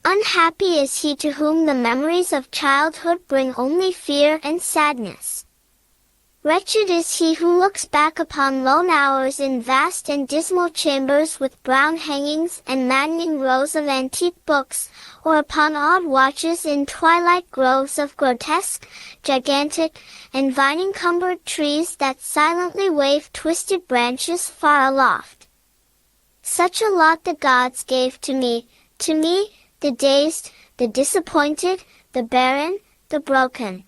Unhappy is he to whom the memories of childhood bring only fear and sadness. Wretched is he who looks back upon lone hours in vast and dismal chambers with brown hangings and maddening rows of antique books, or upon odd watches in twilight groves of grotesque, gigantic, and vine-encumbered trees that silently wave twisted branches far aloft. Such a lot the gods gave to me, the dazed, the disappointed, the barren, the broken.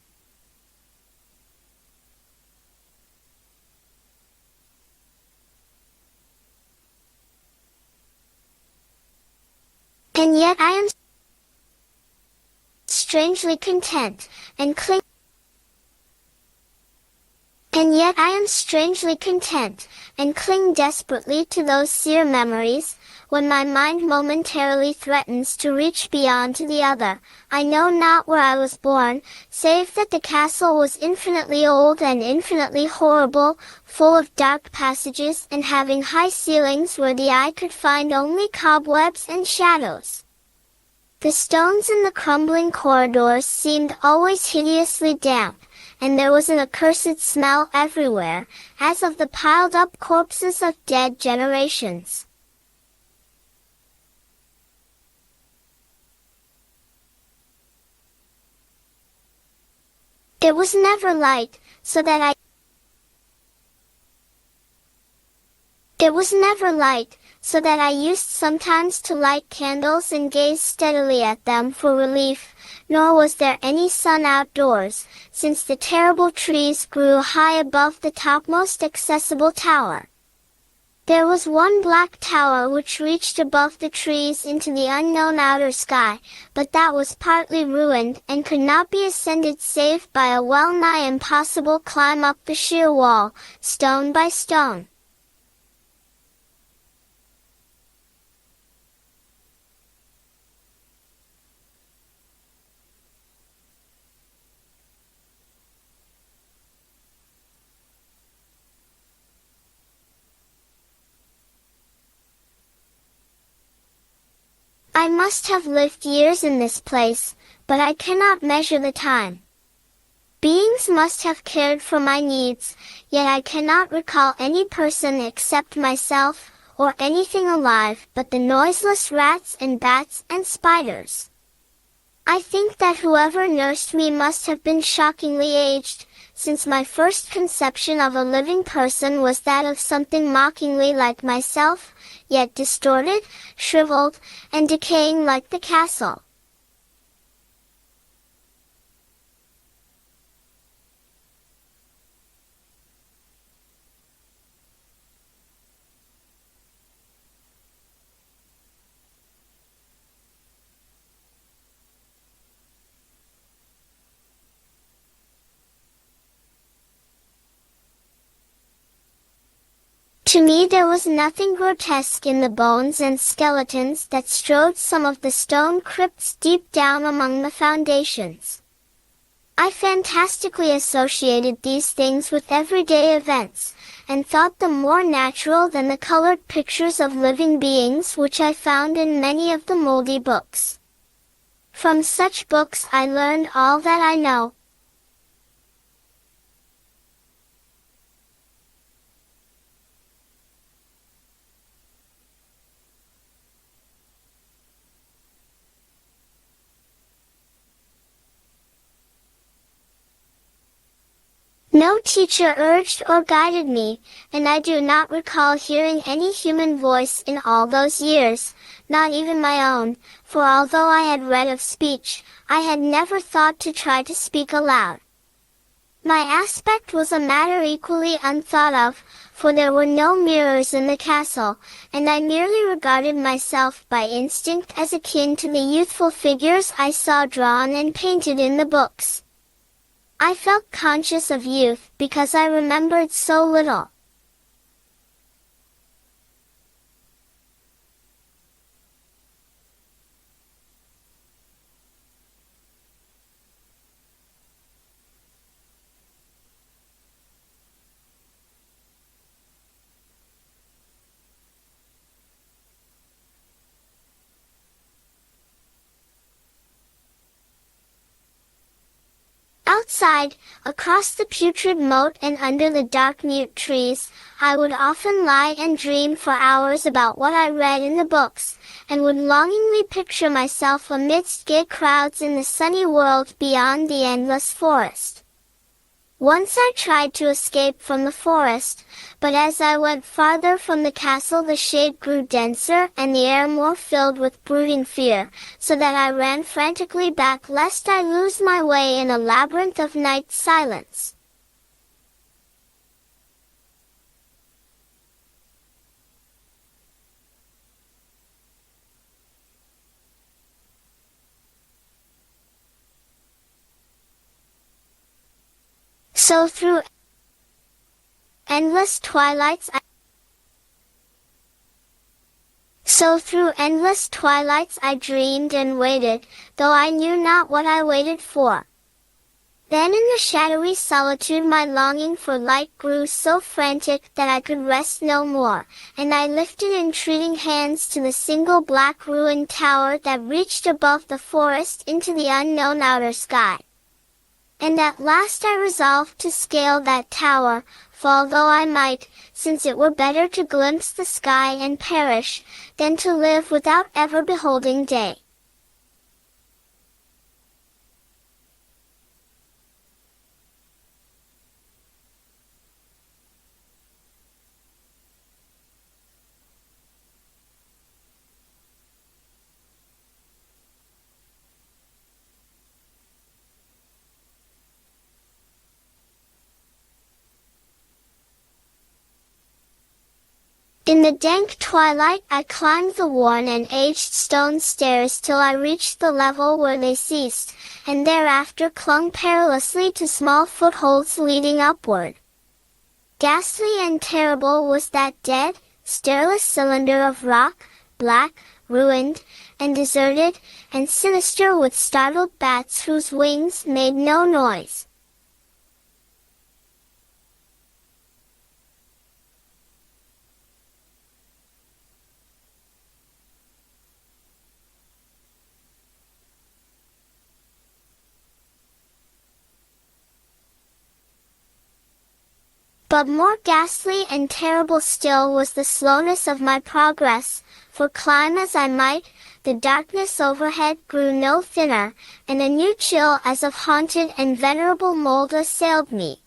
And yet I am strangely content, and cling desperately to those sear memories. When my mind momentarily threatens to reach beyond to the other, I know not where I was born, save that the castle was infinitely old and infinitely horrible, full of dark passages and having high ceilings where the eye could find only cobwebs and shadows. The stones in the crumbling corridors seemed always hideously damp, and there was an accursed smell everywhere, as of the piled-up corpses of dead generations. There was never light, so that I used sometimes to light candles and gaze steadily at them for relief, nor was there any sun outdoors, since the terrible trees grew high above the topmost accessible tower. There was one black tower which reached above the trees into the unknown outer sky, but that was partly ruined and could not be ascended save by a well-nigh impossible climb up the sheer wall, stone by stone. I must have lived years in this place, but I cannot measure the time. Beings must have cared for my needs, yet I cannot recall any person except myself, or anything alive but the noiseless rats and bats and spiders. I think that whoever nursed me must have been shockingly aged, since my first conception of a living person was that of something mockingly like myself, yet distorted, shriveled, and decaying like the castle. To me there was nothing grotesque in the bones and skeletons that strewed some of the stone crypts deep down among the foundations. I fantastically associated these things with everyday events, and thought them more natural than the colored pictures of living beings which I found in many of the moldy books. From such books I learned all that I know. No teacher urged or guided me, and I do not recall hearing any human voice in all those years, not even my own, for although I had read of speech, I had never thought to try to speak aloud. My aspect was a matter equally unthought of, for there were no mirrors in the castle, and I merely regarded myself by instinct as akin to the youthful figures I saw drawn and painted in the books. I felt conscious of youth because I remembered so little. Outside, across the putrid moat and under the dark mute trees, I would often lie and dream for hours about what I read in the books, and would longingly picture myself amidst gay crowds in the sunny world beyond the endless forest. Once I tried to escape from the forest, but as I went farther from the castle the shade grew denser and the air more filled with brooding fear, so that I ran frantically back lest I lose my way in a labyrinth of night silence. So through endless twilights I dreamed and waited, though I knew not what I waited for. Then in the shadowy solitude my longing for light grew so frantic that I could rest no more, and I lifted entreating hands to the single black ruined tower that reached above the forest into the unknown outer sky. And at last I resolved to scale that tower, fall though I might, since it were better to glimpse the sky and perish, than to live without ever beholding day. In the dank twilight I climbed the worn and aged stone stairs till I reached the level where they ceased, and thereafter clung perilously to small footholds leading upward. Ghastly and terrible was that dead, stairless cylinder of rock, black, ruined, and deserted, and sinister with startled bats whose wings made no noise. But more ghastly and terrible still was the slowness of my progress, for climb as I might, the darkness overhead grew no thinner, and a new chill as of haunted and venerable mold assailed me.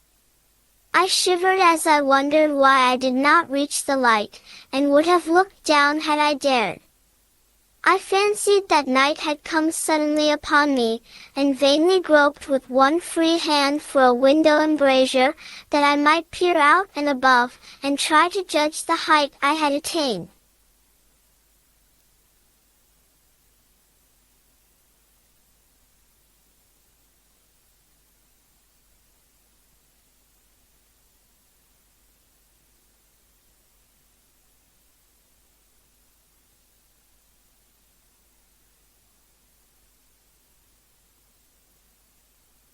I shivered as I wondered why I did not reach the light, and would have looked down had I dared. I fancied that night had come suddenly upon me, and vainly groped with one free hand for a window embrasure, that I might peer out and above, and try to judge the height I had attained.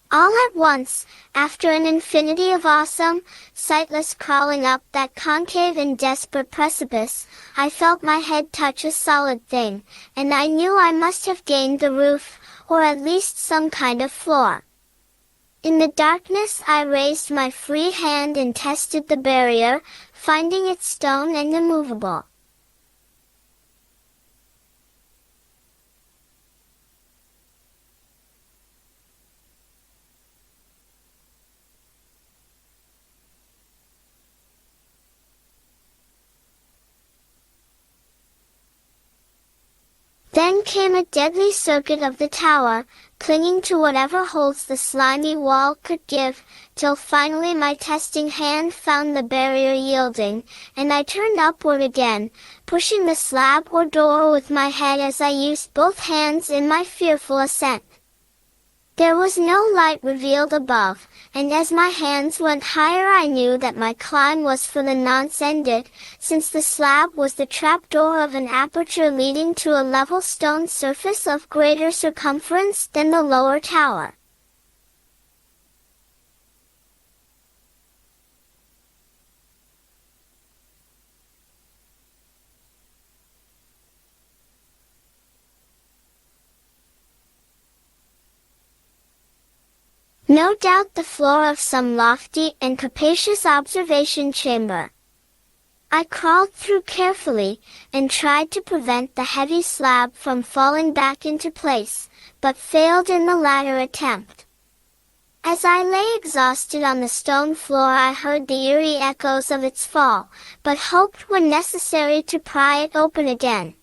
All at once, after an infinity of awesome, sightless crawling up that concave and desperate precipice, I felt my head touch a solid thing, and I knew I must have gained the roof, or at least some kind of floor. In the darkness I raised my free hand and tested the barrier, finding it stone and immovable. Then came a deadly circuit of the tower, clinging to whatever holds the slimy wall could give, till finally my testing hand found the barrier yielding, and I turned upward again, pushing the slab or door with my head as I used both hands in my fearful ascent. There was no light revealed above, and as my hands went higher I knew that my climb was for the nonce ended, since the slab was the trapdoor of an aperture leading to a level stone surface of greater circumference than the lower tower. No doubt the floor of some lofty and capacious observation chamber. I crawled through carefully, and tried to prevent the heavy slab from falling back into place, but failed in the latter attempt. As I lay exhausted on the stone floor, I heard the eerie echoes of its fall, but hoped when necessary to pry it open again.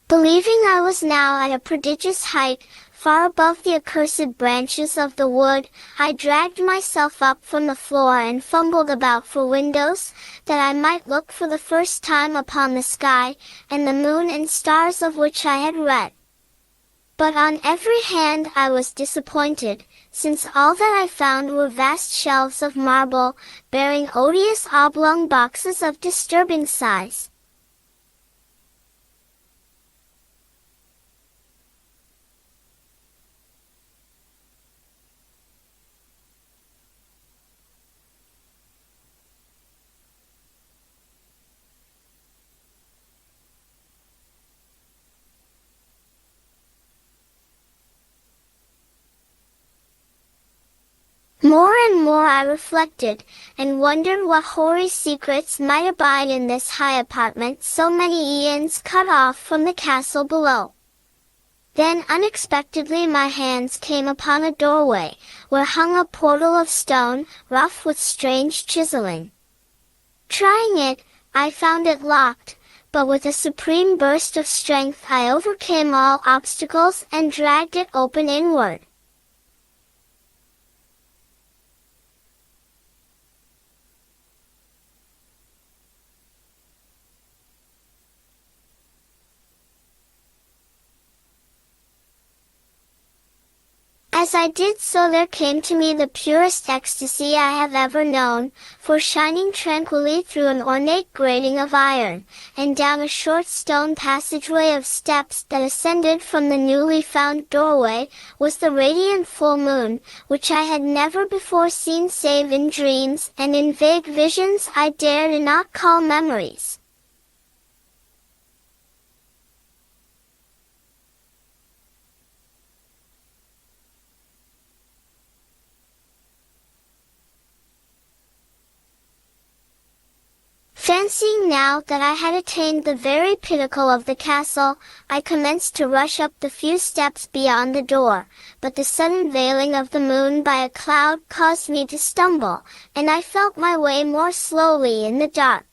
Believing I was now at a prodigious height, far above the accursed branches of the wood, I dragged myself up from the floor and fumbled about for windows, that I might look for the first time upon the sky, and the moon and stars of which I had read. But on every hand I was disappointed, since all that I found were vast shelves of marble, bearing odious oblong boxes of disturbing size. More and more I reflected, and wondered what hoary secrets might abide in this high apartment so many eons cut off from the castle below. Then unexpectedly my hands came upon a doorway, where hung a portal of stone, rough with strange chiseling. Trying it, I found it locked, but with a supreme burst of strength I overcame all obstacles and dragged it open inward. As I did so there came to me the purest ecstasy I have ever known, for shining tranquilly through an ornate grating of iron, and down a short stone passageway of steps that ascended from the newly found doorway, was the radiant full moon, which I had never before seen save in dreams and in vague visions I dared not call memories. Fancying now that I had attained the very pinnacle of the castle, I commenced to rush up the few steps beyond the door, but the sudden veiling of the moon by a cloud caused me to stumble, and I felt my way more slowly in the dark.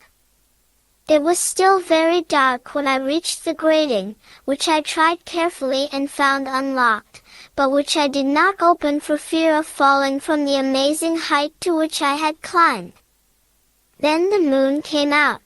It was still very dark when I reached the grating, which I tried carefully and found unlocked, but which I did not open for fear of falling from the amazing height to which I had climbed. Then the moon came out,